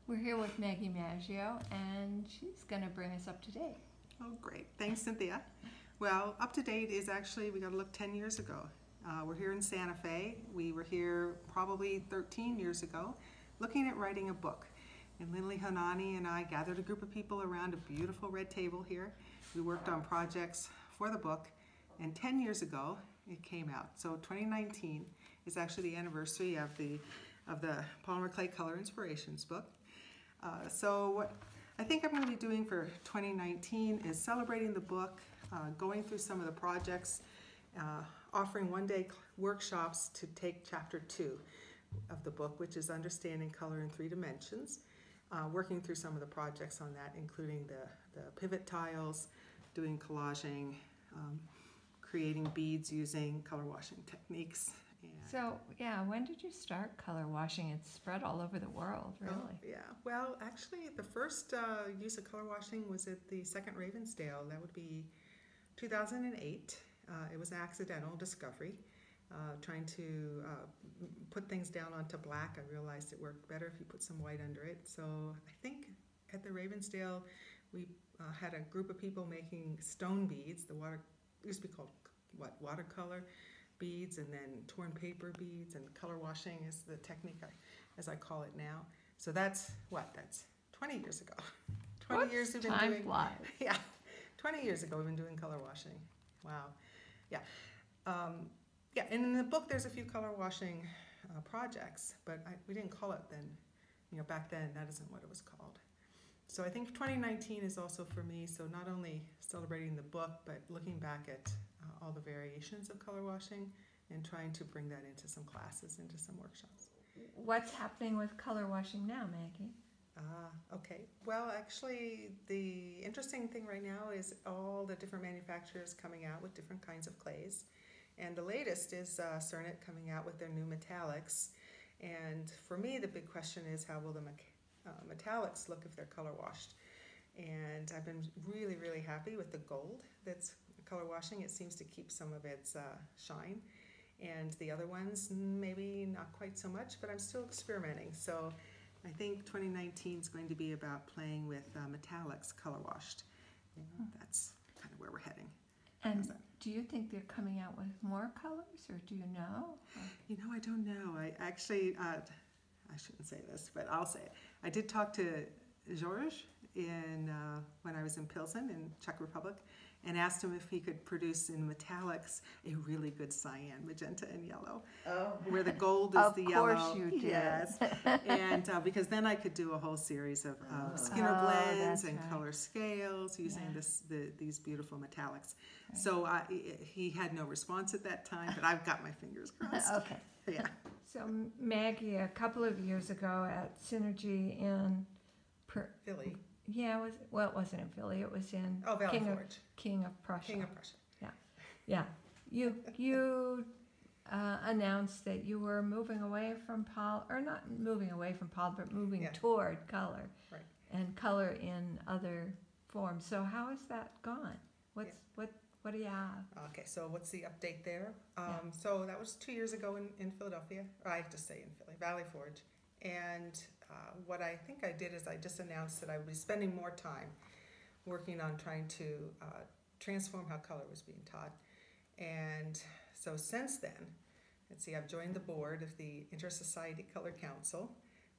We're here with Maggie Maggio, and she's going to bring us up to date. Oh, great. Thanks, Cynthia. Well, up to date is actually, we got to look 10 years ago. We're here in Santa Fe. We were here probably 13 years ago looking at writing a book. And Lindly Haunani and I gathered a group of people around a beautiful red table here. We worked on projects for the book, and 10 years ago it came out. So 2019 is actually the anniversary of the Polymer Clay Color Inspirations book. So what I think I'm going to be doing for 2019 is celebrating the book, going through some of the projects, offering one-day workshops to take chapter 2 of the book, which is Understanding Color in 3 Dimensions, working through some of the projects on that, including the pivot tiles, doing collaging, creating beads using color washing techniques. So, yeah, when did you start color washing? It's spread all over the world, really. Oh, yeah. Well, actually, the first use of color washing was at the second Ravensdale. That would be 2008. It was an accidental discovery. Trying to put things down onto black, I realized it worked better if you put some white under it. So I think at the Ravensdale, we had a group of people making stone beads. The water it used to be called watercolor beads, and then torn paper beads, and color washing is the technique as I call it now. So that's 20 years ago. 20 years we've been time doing. flies. Yeah, 20 years ago we've been doing color washing. Wow. Yeah. Yeah, and in the book there's a few color washing projects, but we didn't call it then. Back then that isn't what it was called. So I think 2019 is also for me, so not only celebrating the book, but looking back at all the variations of color washing and trying to bring that into some classes, into some workshops. What's happening with color washing now, Maggie? Okay. Well, actually, the interesting thing right now is all the different manufacturers coming out with different kinds of clays. And the latest is Cernit coming out with their new metallics. And for me, the big question is how will the metallics look if they're color washed? And I've been really, really happy with the gold that's color washing. It seems to keep some of its shine. And the other ones, maybe not quite so much, but I'm still experimenting. So I think 2019 is going to be about playing with metallics color washed. That's kind of where we're heading. And do you think they're coming out with more colors, or do you know? I don't know. I actually, I shouldn't say this, but I'll say it. I did talk to George when I was in Pilsen in Czech Republic, and asked him if he could produce in metallics a really good cyan, magenta, and yellow. Oh. Where the gold is the yellow. Of course you did. Yes. And because then I could do a whole series of Skinner blends and color scales using these beautiful metallics. Right. So he had no response at that time, but I've got my fingers crossed. Okay. Yeah. So Maggie, a couple of years ago at Synergy in Philly. Yeah, it wasn't in Philly. It was in Valley King of Prussia. King of Prussia. Yeah. You announced that you were moving away from not moving away from but moving toward color, right? And color in other forms. So how has that gone? What do you have? Okay, so what's the update there? So that was 2 years ago in Philadelphia, or I have to say in Philly, Valley Forge, and what I think I did is I just announced that I would be spending more time working on trying to transform how color was being taught. And so since then, let's see, I've joined the board of the Inter-Society Color Council,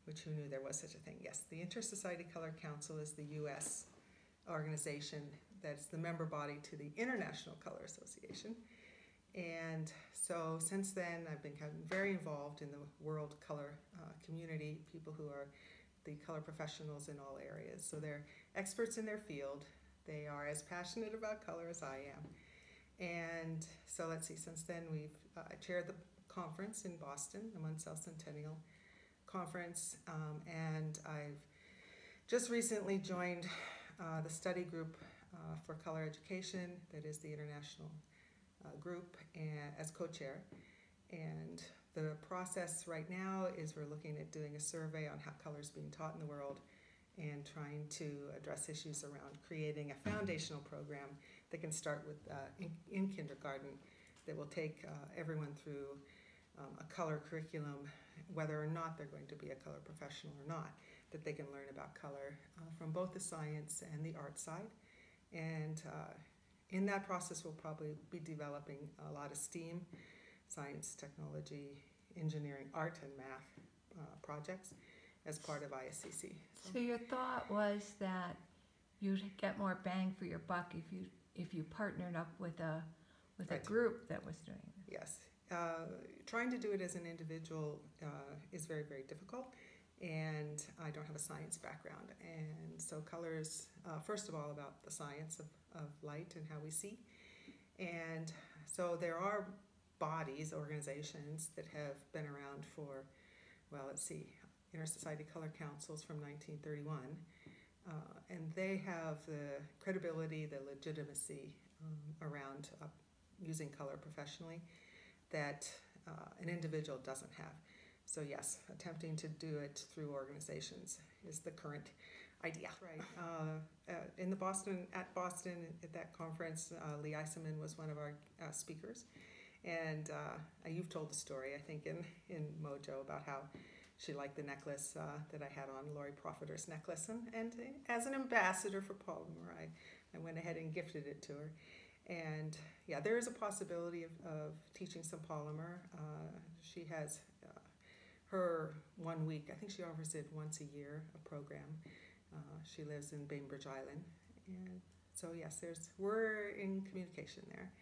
which who knew there was such a thing? Yes, the Inter-Society Color Council is the U.S. organization that's the member body to the International Color Association. And so since then, I've been very involved in the world color community, people who are the color professionals in all areas. So they're experts in their field. They are as passionate about color as I am. And so let's see, since then we've chaired the conference in Boston, the Munsell Centennial Conference, and I've just recently joined the study group for color education, that is the international group, as co-chair. And the process right now is we're looking at doing a survey on how color is being taught in the world and trying to address issues around creating a foundational program that can start with in kindergarten that will take everyone through a color curriculum, whether or not they're going to be a color professional or not. that they can learn about color from both the science and the art side. And in that process, we'll probably be developing a lot of STEAM, science, technology, engineering, art, and math projects as part of ISCC. So your thought was that you'd get more bang for your buck if you partnered up with a Right. group that was doing it. Yes. Trying to do it as an individual is very, very difficult, and I don't have a science background. And so color is, first of all, about the science of light and how we see. And so there are bodies, organizations that have been around for, well, let's see, Inter-Society Color Councils from 1931. And they have the credibility, the legitimacy around using color professionally that an individual doesn't have. So yes, attempting to do it through organizations is the current idea. Right. At Boston, at that conference, Lee Eisenman was one of our speakers. And you've told the story, I think, in Mojo about how she liked the necklace that I had on, Lori Profiter's necklace. And as an ambassador for polymer, I went ahead and gifted it to her. And yeah, there is a possibility of teaching some polymer. She has her 1 week, I think she offers it once a year, a program. She lives in Bainbridge Island. And so yes, we're in communication there.